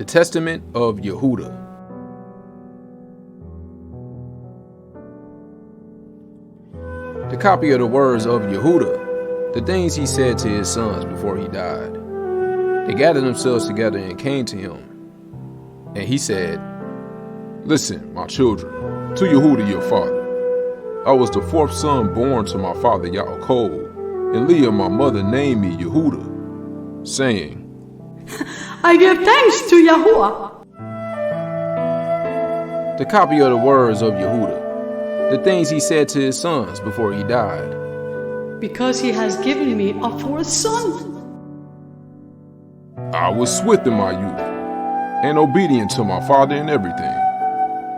The Testament of Yahudah. The copy of the words of Yahudah, the things he said to his sons before he died. They gathered themselves together and came to him. And he said, "Listen, my children, to Yahudah your father. I was the fourth son born to my father Yaakov, and Leah my mother named me Yahudah, saying, I give thanks to Yahuah." The copy of the words of Yahudah, the things he said to his sons before he died. Because he has given me a fourth son. I was swift in my youth, and obedient to my father in everything.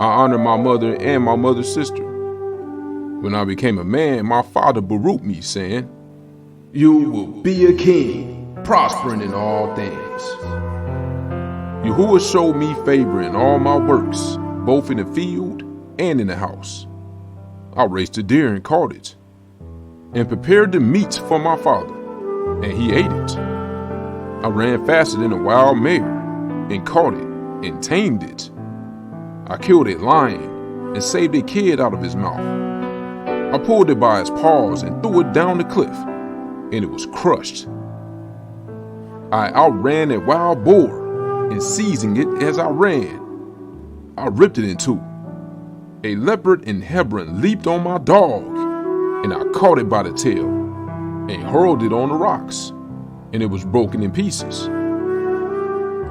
I honored my mother and my mother's sister. When I became a man, my father baruched me, saying, "You will be a king, prospering in all things." Yahuah showed me favor in all my works, both in the field and in the house. I raised a deer and caught it, and prepared the meat for my father, and he ate it. I ran faster than a wild mare, and caught it, and tamed it. I killed a lion, and saved a kid out of his mouth. I pulled it by its paws and threw it down the cliff, and it was crushed. I outran a wild boar, and seizing it as I ran, I ripped it in two. A leopard in Hebron leaped on my dog, and I caught it by the tail, and hurled it on the rocks, and it was broken in pieces.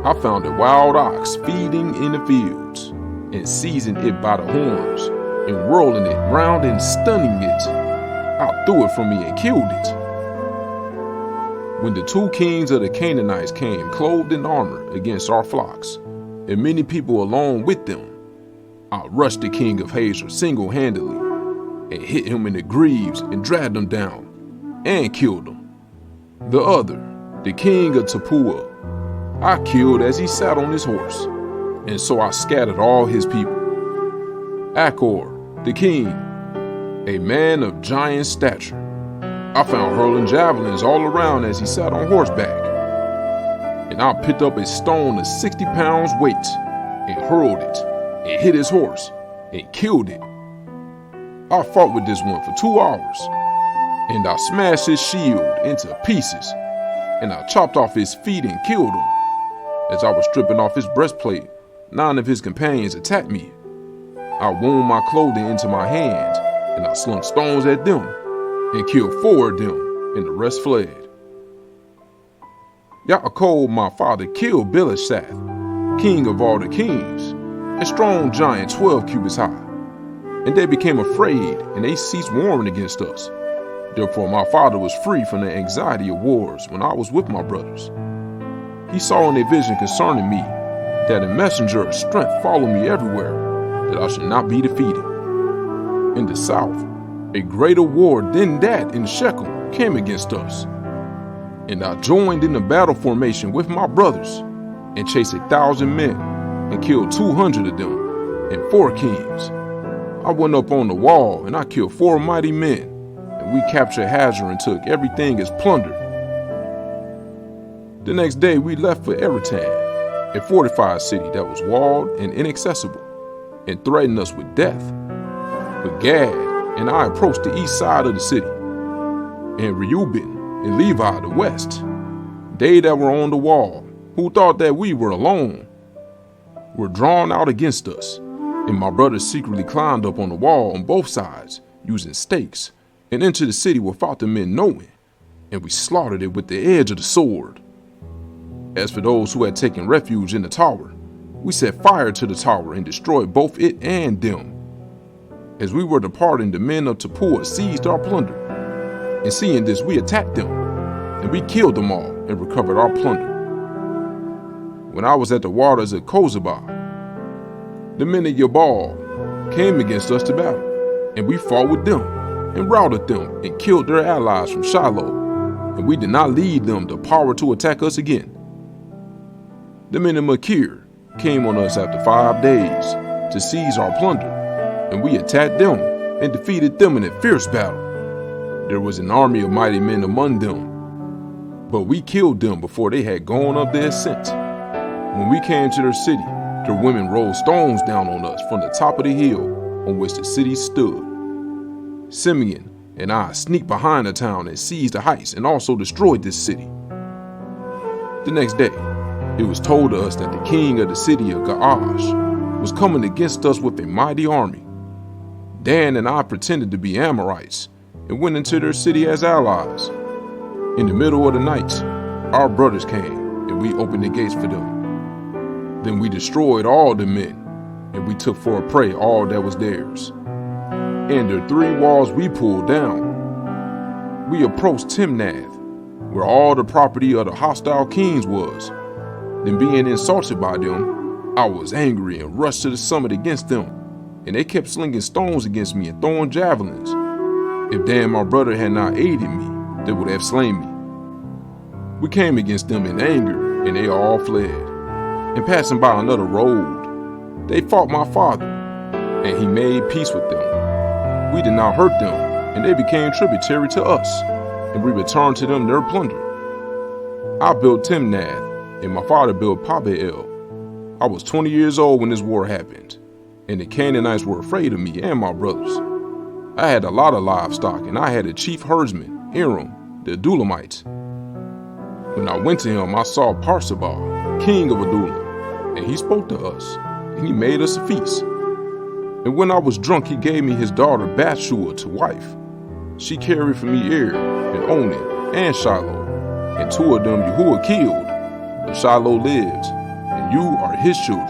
I found a wild ox feeding in the fields, and seizing it by the horns, and whirling it round and stunning it. I threw it from me and killed it. When the two kings of the Canaanites came clothed in armor against our flocks, and many people along with them, I rushed the king of Hazor single-handedly, and hit him in the greaves and dragged him down, and killed him. The other, the king of Tappuah, I killed as he sat on his horse, and so I scattered all his people. Achor, the king, a man of giant stature, I found hurling javelins all around as he sat on horseback. And I picked up a stone of 60 pounds weight, and hurled it, and hit his horse, and killed it. I fought with this one for 2 hours, and I smashed his shield into pieces, and I chopped off his feet and killed him. As I was stripping off his breastplate, 9 of his companions attacked me. I wound my clothing into my hand, and I slung stones at them, and killed 4 of them, and the rest fled. Yaakov, my father, killed Belishath, king of all the kings, a strong giant 12 cubits high. And they became afraid, and they ceased warring against us. Therefore my father was free from the anxiety of wars when I was with my brothers. He saw in a vision concerning me that a messenger of strength followed me everywhere, that I should not be defeated. In the south, a greater war than that in Shechem came against us. And I joined in the battle formation with my brothers, and chased 1,000 men, and killed 200 of them, and 4 kings. I went up on the wall, and I killed 4 mighty men, and we captured Hazor and took everything as plunder. The next day we left for Eretan, a fortified city that was walled and inaccessible, and threatened us with death. But Gad and I approached the east side of the city, and Reuben and Levi the west. They that were on the wall, who thought that we were alone, were drawn out against us, and my brothers secretly climbed up on the wall on both sides, using stakes, and into the city without the men knowing, and we slaughtered it with the edge of the sword. As for those who had taken refuge in the tower, we set fire to the tower and destroyed both it and them. As we were departing, the men of Tappuah seized our plunder, and seeing this we attacked them, and we killed them all and recovered our plunder. When I was at the waters of Kozabah, the men of Yabal came against us to battle, and we fought with them, and routed them, and killed their allies from Shiloh, and we did not leave them the power to attack us again. The men of Makir came on us after 5 days to seize our plunder, and we attacked them, and defeated them in a fierce battle. There was an army of mighty men among them, but we killed them before they had gone up the ascent. When we came to their city, their women rolled stones down on us from the top of the hill on which the city stood. Simeon and I sneaked behind the town and seized the heights and also destroyed this city. The next day, it was told to us that the king of the city of Gaash was coming against us with a mighty army. Dan and I pretended to be Amorites and went into their city as allies. In the middle of the night, our brothers came and we opened the gates for them. Then we destroyed all the men and we took for a prey all that was theirs. And the 3 walls we pulled down. We approached Timnath, where all the property of the hostile kings was. Then being insulted by them, I was angry and rushed to the summit against them, and they kept slinging stones against me and throwing javelins. If Dan, my brother, had not aided me, they would have slain me. We came against them in anger, and they all fled. And passing by another road, they fought my father, and he made peace with them. We did not hurt them, and they became tributary to us, and we returned to them their plunder. I built Timnath, and my father built Pabeel. I was 20 years old when this war happened, and the Canaanites were afraid of me and my brothers. I had a lot of livestock, and I had a chief herdsman, Aram, the Adullamite. When I went to him, I saw Parsabah, king of Adullam, and he spoke to us, and he made us a feast. And when I was drunk, he gave me his daughter Bathshua to wife. She carried for me and Onan and Shiloh, and 2 of them Yahuah killed, but Shiloh lives, and you are his children.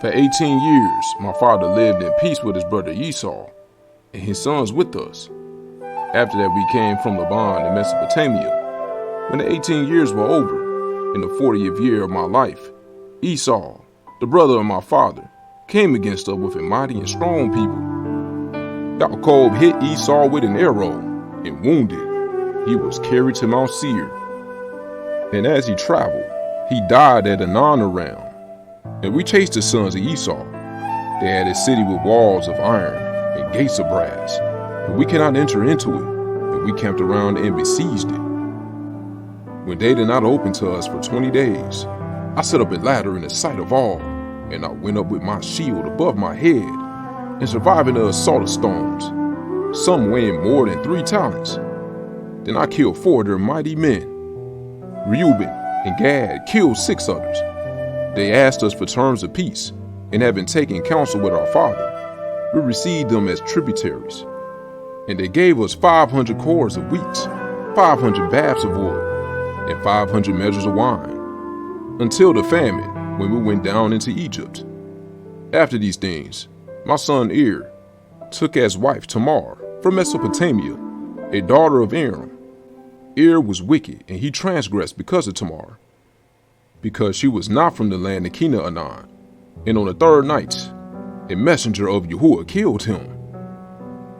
For 18 years, my father lived in peace with his brother Esau, and his sons with us. After that, we came from Laban in Mesopotamia. When the 18 years were over, in the 40th year of my life, Esau, the brother of my father, came against us with a mighty and strong people. Yaakov hit Esau with an arrow and wounded. He was carried to Mount Seir. And as he traveled, he died at Anan-aram. And we chased the sons of Esau. They had a city with walls of iron and gates of brass, but we cannot enter into it, and we camped around and besieged it. When they did not open to us for 20 days, I set up a ladder in the sight of all, and I went up with my shield above my head, and surviving the assault of storms, some weighing more than 3 talents. Then I killed 4 of their mighty men. Reuben and Gad killed 6 others. They asked us for terms of peace, and having taken counsel with our father, we received them as tributaries. And they gave us 500 cores of wheat, 500 baths of oil, and 500 measures of wine, until the famine, when we went down into Egypt. After these things, my son took as wife Tamar from Mesopotamia, a daughter of Aram. Was wicked, and he transgressed because of Tamar, because she was not from the land of Canaan. And on the 3rd night, a messenger of Yahuah killed him.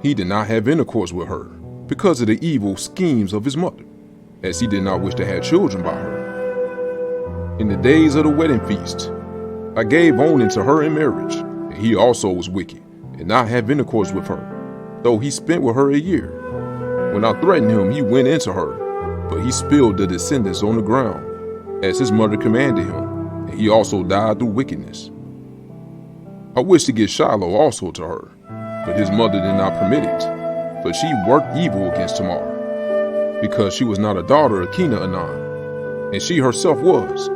He did not have intercourse with her because of the evil schemes of his mother, as he did not wish to have children by her. In the days of the wedding feast, I gave Onan to her in marriage, and he also was wicked, and not have intercourse with her, though he spent with her a year. When I threatened him, he went into her, but he spilled the descendants on the ground, as his mother commanded him, and he also died through wickedness. I wished to get Shiloh also to her, but his mother did not permit it, for she worked evil against Tamar, because she was not a daughter of Canaan, and she herself was.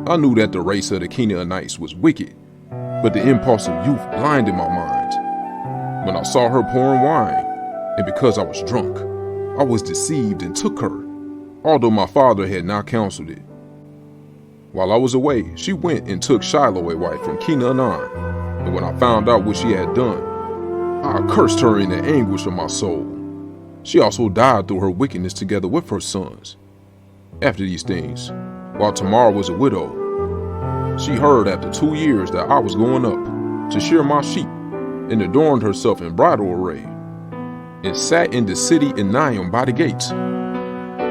I knew that the race of the Canaanites was wicked, but the impulse of youth blinded my mind. When I saw her pouring wine, and because I was drunk, I was deceived and took her, although my father had not counseled it. While I was away, she went and took Shiloh a wife from Canaan, and when I found out what she had done, I cursed her in the anguish of my soul. She also died through her wickedness together with her sons. After these things, while Tamar was a widow, she heard after 2 years that I was going up to shear my sheep, and adorned herself in bridal array, and sat in the city in Naim by the gates.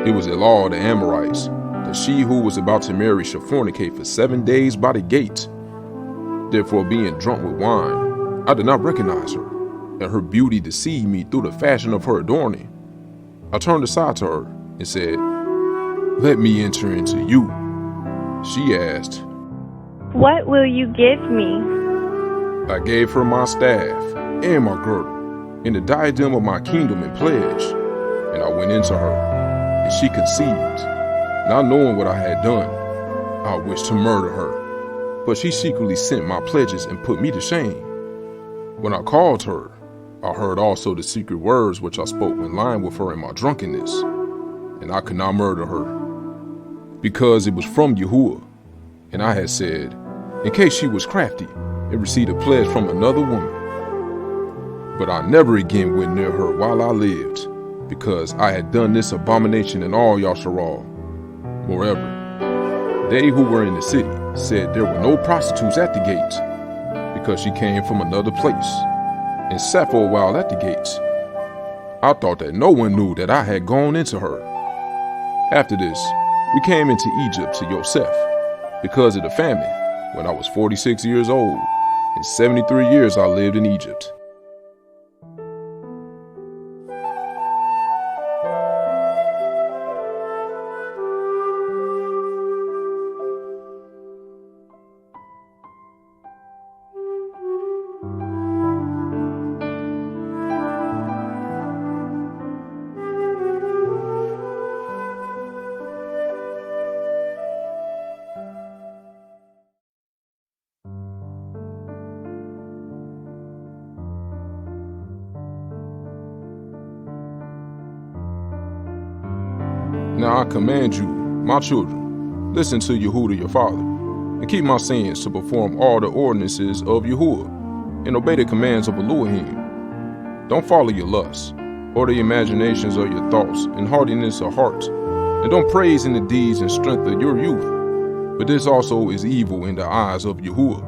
It was a law of the Amorites that she who was about to marry should fornicate for 7 days by the gate. Therefore, being drunk with wine, I did not recognize her, and her beauty deceived me through the fashion of her adorning. I turned aside to her and said, "Let me enter into you." She asked, "What will you give me?" I gave her my staff and my girdle and the diadem of my kingdom in pledge, and I went into her, and she conceived. Not knowing what I had done, I wished to murder her, but she secretly sent my pledges and put me to shame. When I called her, I heard also the secret words which I spoke when lying with her in my drunkenness, and I could not murder her, because it was from Yahuah, and I had said, in case she was crafty and received a pledge from another woman. But I never again went near her while I lived, because I had done this abomination in all Yasharal. Moreover, they who were in the city said there were no prostitutes at the gates, because she came from another place, and sat for a while at the gates. I thought that no one knew that I had gone into her. After this, we came into Egypt to Yosef, because of the famine, when I was 46 years old, and 73 years I lived in Egypt. Now I command you, my children, listen to Yahudah your father, and keep my sayings to perform all the ordinances of Yahuah, and obey the commands of Elohim. Don't follow your lusts, or the imaginations of your thoughts, and hardiness of heart, and don't praise in the deeds and strength of your youth, but this also is evil in the eyes of Yahuah.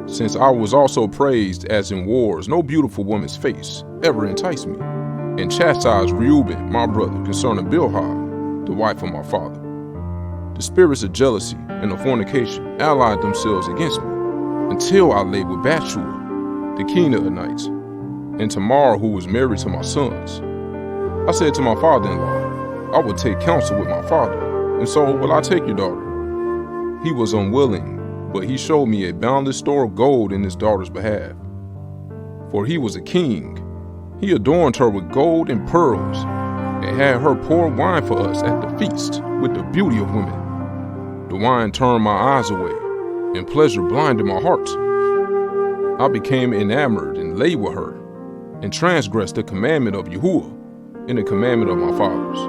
Since I was also praised as in wars, no beautiful woman's face ever enticed me, and chastised Reuben, my brother, concerning Bilhah, the wife of my father. The spirits of jealousy and of fornication allied themselves against me, until I lay with Bathshua, the Canaanite, and Tamar, who was married to my sons. I said to my father-in-law, I will take counsel with my father, and so will I take your daughter. He was unwilling, but he showed me a boundless store of gold in his daughter's behalf. For he was a king. He adorned her with gold and pearls, and had her pour wine for us at the feast with the beauty of women. The wine turned my eyes away, and pleasure blinded my heart. I became enamored and lay with her, and transgressed the commandment of Yahuah and the commandment of my fathers,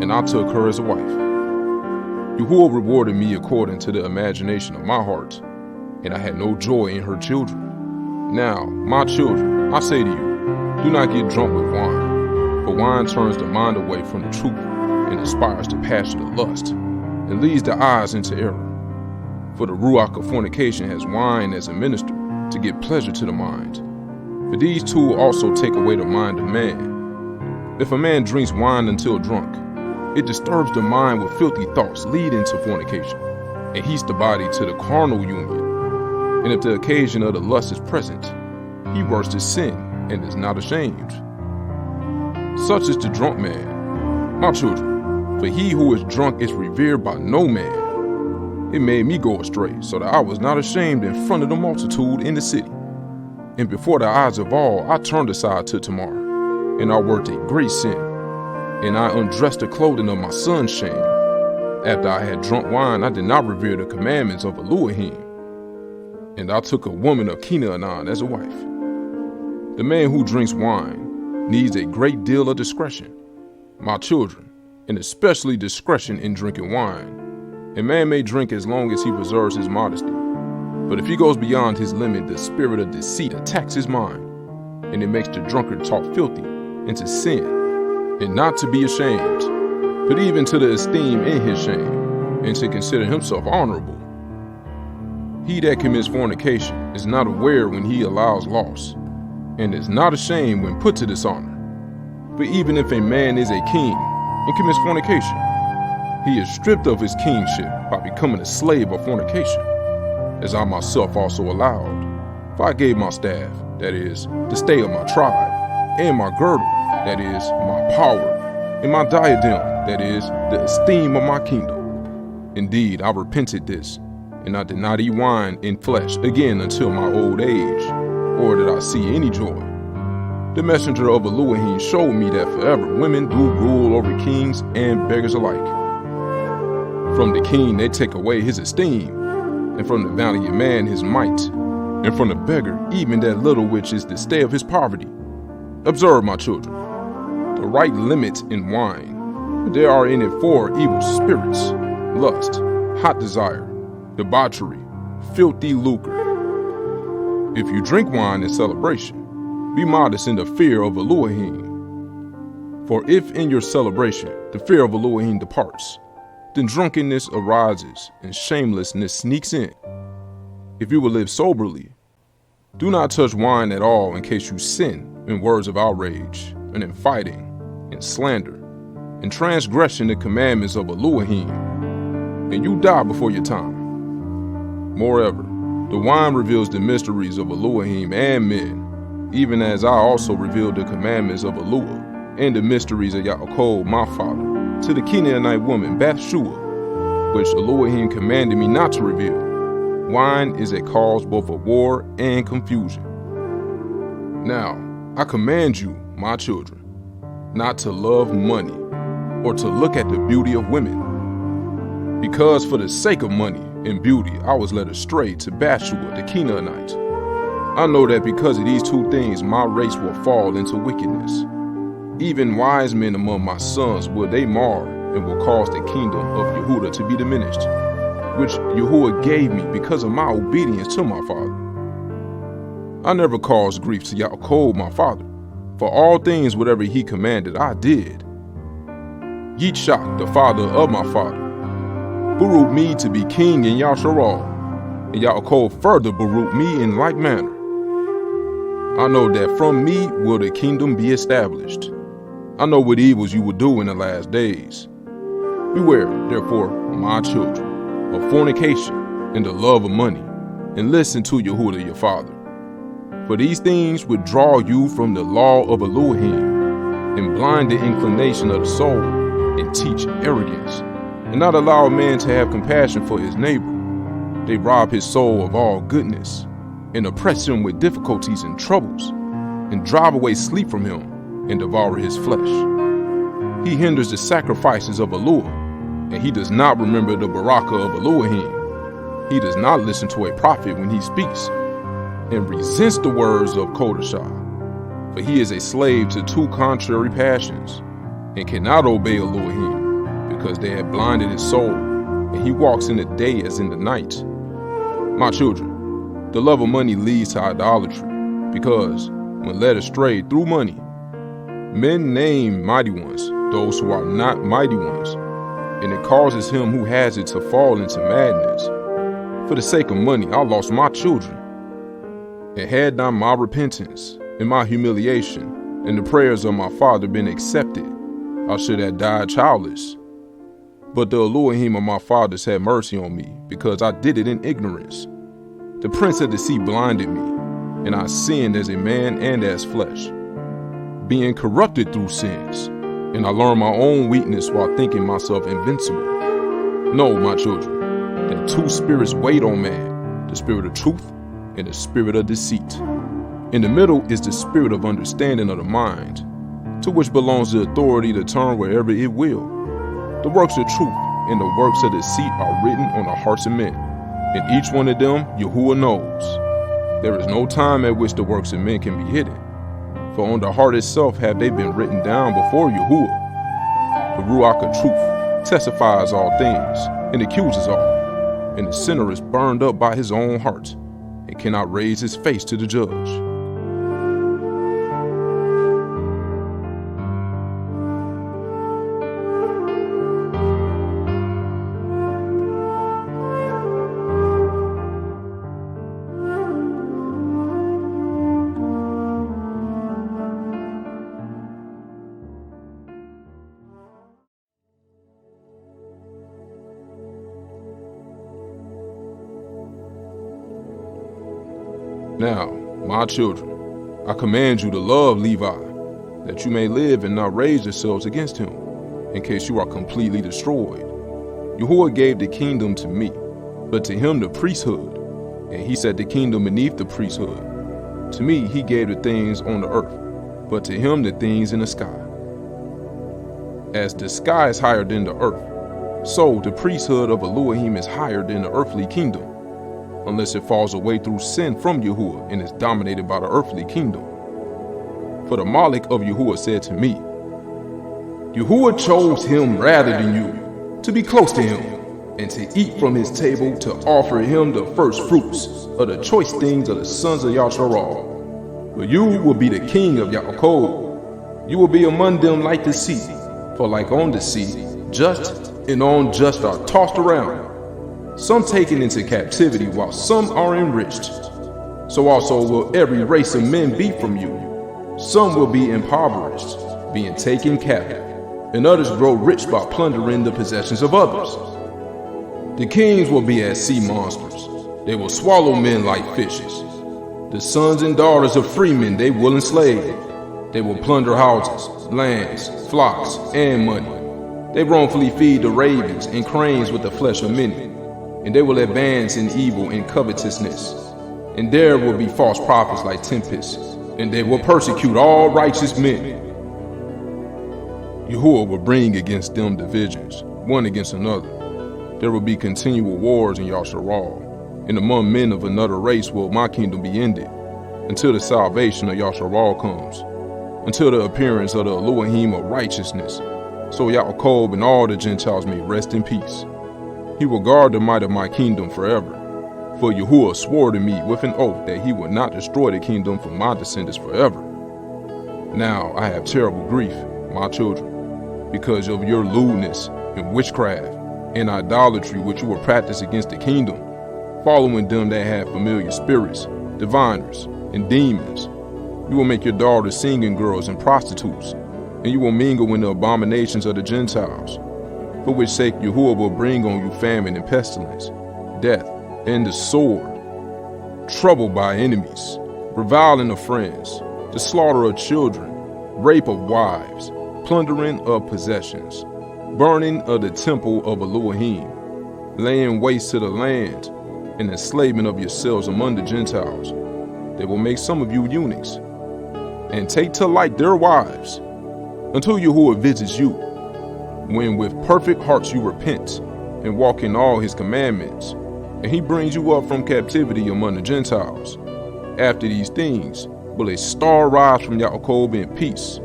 and I took her as a wife. Yahuah rewarded me according to the imagination of my heart, and I had no joy in her children. Now, my children, I say to you, do not get drunk with wine, for wine turns the mind away from the truth and inspires the passion of lust, and leads the eyes into error. For the ruach of fornication has wine as a minister to give pleasure to the mind. For these two also take away the mind of man. If a man drinks wine until drunk, it disturbs the mind with filthy thoughts leading to fornication, and heats the body to the carnal union. And if the occasion of the lust is present, he works his sin and is not ashamed. Such is the drunk man, my children, for he who is drunk is revered by no man. It made me go astray, so that I was not ashamed in front of the multitude in the city. And before the eyes of all, I turned aside to Tamar, and I worked a great sin, and I undressed the clothing of my son's shame. After I had drunk wine, I did not revere the commandments of Elohim, and I took a woman of Canaan as a wife. The man who drinks wine needs a great deal of discretion, my children, and especially discretion in drinking wine. A man may drink as long as he preserves his modesty, but if he goes beyond his limit, the spirit of deceit attacks his mind, and it makes the drunkard talk filthy and to sin, and not to be ashamed, but even to the esteem in his shame, and to consider himself honorable. He that commits fornication is not aware when he allows loss, and is not ashamed when put to dishonor. For even if a man is a king and commits fornication, he is stripped of his kingship by becoming a slave of fornication, as I myself also allowed. For I gave my staff, that is, the stay of my tribe, and my girdle, that is, my power, and my diadem, that is, the esteem of my kingdom. Indeed, I repented this, and I did not eat wine in flesh again until my old age, or did I see any joy. The messenger of Elohim showed me that forever women do rule over kings and beggars alike. From the king they take away his esteem, and from the valiant man his might, and from the beggar even that little which is the stay of his poverty. Observe, my children, the right limit in wine. There are in it 4 evil spirits: lust, hot desire, debauchery, filthy lucre. If you drink wine in celebration, be modest in the fear of Elohim. For if in your celebration the fear of Elohim departs, then drunkenness arises and shamelessness sneaks in. If you will live soberly, do not touch wine at all in case you sin in words of outrage, and in fighting, and slander, and transgression the commandments of Elohim, and you die before your time. Moreover, the wine reveals the mysteries of Elohim and men, even as I also revealed the commandments of Yahuah and the mysteries of Yaakov my father to the Canaanite woman Bathsheba, which Elohim commanded me not to reveal. Wine is a cause both of war and confusion. Now, I command you, my children, not to love money or to look at the beauty of women, because for the sake of money and beauty I was led astray to Bathsheba the Canaanite. I know that because of these 2 things my race will fall into wickedness. Even wise men among my sons will they mar, and will cause the kingdom of Yahudah to be diminished, which Yahuah gave me because of my obedience to my father. I never caused grief to Yaakov my father, for all things whatever he commanded I did. Yitzhak, the father of my father, beru'd me to be king in Yasharal, and Yaakov further beru'd me in like manner. I know that from me will the kingdom be established. I know what evils you will do in the last days. Beware, therefore, my children, of fornication and the love of money, and listen to Yahudah your father. For these things would draw you from the law of Elohim, and blind the inclination of the soul, and teach arrogance, and not allow a man to have compassion for his neighbor. They rob his soul of all goodness, and oppress him with difficulties and troubles, and drive away sleep from him, and devour his flesh. He hinders the sacrifices of Yahuah, and he does not remember the barakah of Elohim. He does not listen to a prophet when he speaks, and resents the words of Kodashah, for he is a slave to 2 contrary passions, and cannot obey Elohim, because they have blinded his soul, and he walks in the day as in the night. My children, the love of money leads to idolatry, because, when led astray through money, men name mighty ones those who are not mighty ones, and it causes him who has it to fall into madness. For the sake of money I lost my children, and had not my repentance and my humiliation and the prayers of my father been accepted, I should have died childless. But the Elohim of my fathers had mercy on me, because I did it in ignorance. The prince of deceit blinded me, and I sinned as a man and as flesh, being corrupted through sins, and I learned my own weakness while thinking myself invincible. Know, my children, that 2 spirits wait on man, the spirit of truth and the spirit of deceit. In the middle is the spirit of understanding of the mind, to which belongs the authority to turn wherever it will. The works of truth and the works of deceit are written on the hearts of men, and each one of them Yahuah knows. There is no time at which the works of men can be hidden, for on the heart itself have they been written down before Yahuah. The Ruach of truth testifies all things, and accuses all, and the sinner is burned up by his own heart, and cannot raise his face to the judge. Now, my children, I command you to love Levi, that you may live and not raise yourselves against him, in case you are completely destroyed. Yahuah gave the kingdom to me, but to him the priesthood, and he set the kingdom beneath the priesthood. To me he gave the things on the earth, but to him the things in the sky. As the sky is higher than the earth, so the priesthood of Elohim is higher than the earthly kingdom, unless it falls away through sin from Yahuah and is dominated by the earthly kingdom. For the Malik of Yahuah said to me, Yahuah chose him rather than you, to be close to him, and to eat from his table, to offer him the first fruits of the choice things of the sons of Yasharal. But you will be the king of Yaakov. You will be among them like the sea, for like on the sea, just and unjust are tossed around, some taken into captivity while some are enriched. So also will every race of men be from you. Some will be impoverished, being taken captive, and others grow rich by plundering the possessions of others. The kings will be as sea monsters. They will swallow men like fishes. The sons and daughters of freemen they will enslave. They will plunder houses, lands, flocks, and money. They wrongfully feed the ravens and cranes with the flesh of many. And they will advance in evil and covetousness. And there will be false prophets like tempests. And they will persecute all righteous men. Yahuah will bring against them divisions, one against another. There will be continual wars in Yasharal, and among men of another race will my kingdom be ended, until the salvation of Yasharal comes, until the appearance of the Elohim of righteousness, so Yaakov and all the Gentiles may rest in peace. He will guard the might of my kingdom forever, for Yahuah swore to me with an oath that he would not destroy the kingdom for my descendants forever. Now I have terrible grief, my children, because of your lewdness and witchcraft, and idolatry which you will practice against the kingdom, following them that have familiar spirits, diviners, and demons. You will make your daughters singing girls and prostitutes, and you will mingle in the abominations of the Gentiles, for which sake Yahuah will bring on you famine and pestilence, death, and the sword, trouble by enemies, reviling of friends, the slaughter of children, rape of wives, plundering of possessions, burning of the temple of Elohim, laying waste to the land, and enslavement of yourselves among the Gentiles. They will make some of you eunuchs, and take to light their wives, until Yahuah visits you, when with perfect hearts you repent, and walk in all his commandments, and he brings you up from captivity among the Gentiles. After these things will a star rise from Yaakov in peace.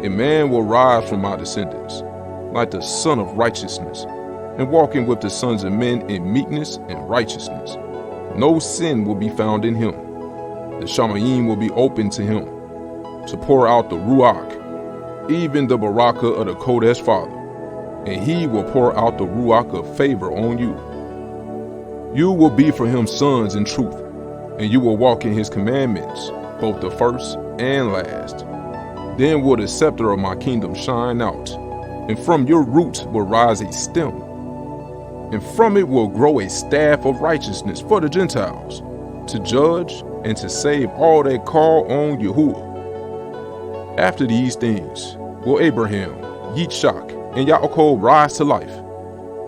A man will rise from my descendants, like the Son of Righteousness, and walking with the sons of men in meekness and righteousness. No sin will be found in him. The Shamayim will be open to him, to pour out the Ruach, even the Barakah of the Kodesh Father, and he will pour out the Ruach of favor on you. You will be for him sons in truth, and you will walk in his commandments, both the first and last. Then will the scepter of my kingdom shine out, and from your roots will rise a stem, and from it will grow a staff of righteousness for the Gentiles, to judge and to save all that call on Yahuah. After these things will Abraham, Yitzchak, and Yaakov rise to life,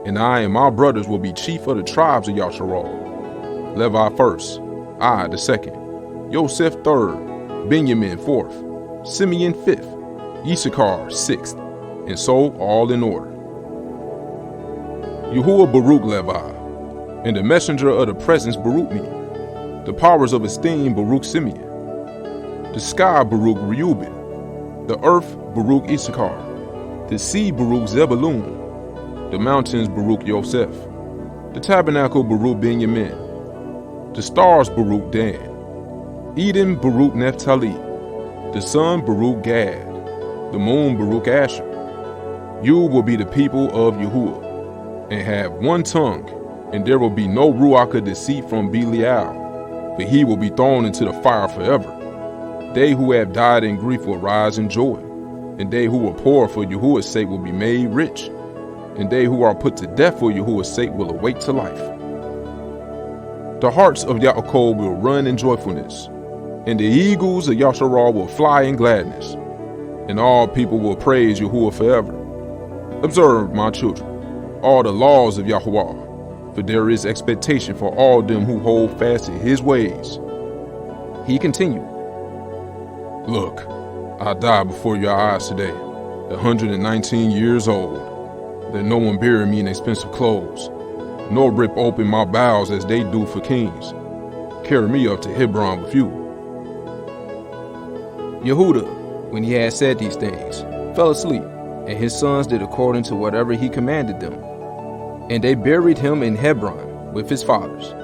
and I and my brothers will be chief of the tribes of Yasharal. Levi first, I the second, Yosef third, Benjamin fourth, Simeon fifth, Issachar sixth, and so all in order. Yahuah Baruch Levi, and the messenger of the presence Baruch me. The powers of esteem Baruch Simeon. The sky Baruch Reuben. The earth Baruch Issachar. The sea Baruch Zebulun. The mountains Baruch Yosef. The tabernacle Baruch Benjamin. The stars Baruch Dan. Eden Baruch Naphtali. The sun Baruch Gad. The moon Baruch Asher. You will be the people of Yahuah, and have one tongue, and there will be no ruach of deceit from Belial, but he will be thrown into the fire forever. They who have died in grief will rise in joy, and they who were poor for Yahuah's sake will be made rich, and they who are put to death for Yahuah's sake will awake to life. The hearts of Yaakov will run in joyfulness, and the eagles of Yasharah will fly in gladness, and all people will praise Yahuah forever. Observe, my children, all the laws of Yahuah, for there is expectation for all them who hold fast to his ways. He continued, Look, I died before your eyes today, 119 years old. That no one bury me in expensive clothes, nor rip open my bowels as they do for kings. Carry me up to Hebron with you. Yahudah, when he had said these things, fell asleep, and his sons did according to whatever he commanded them. And they buried him in Hebron with his fathers.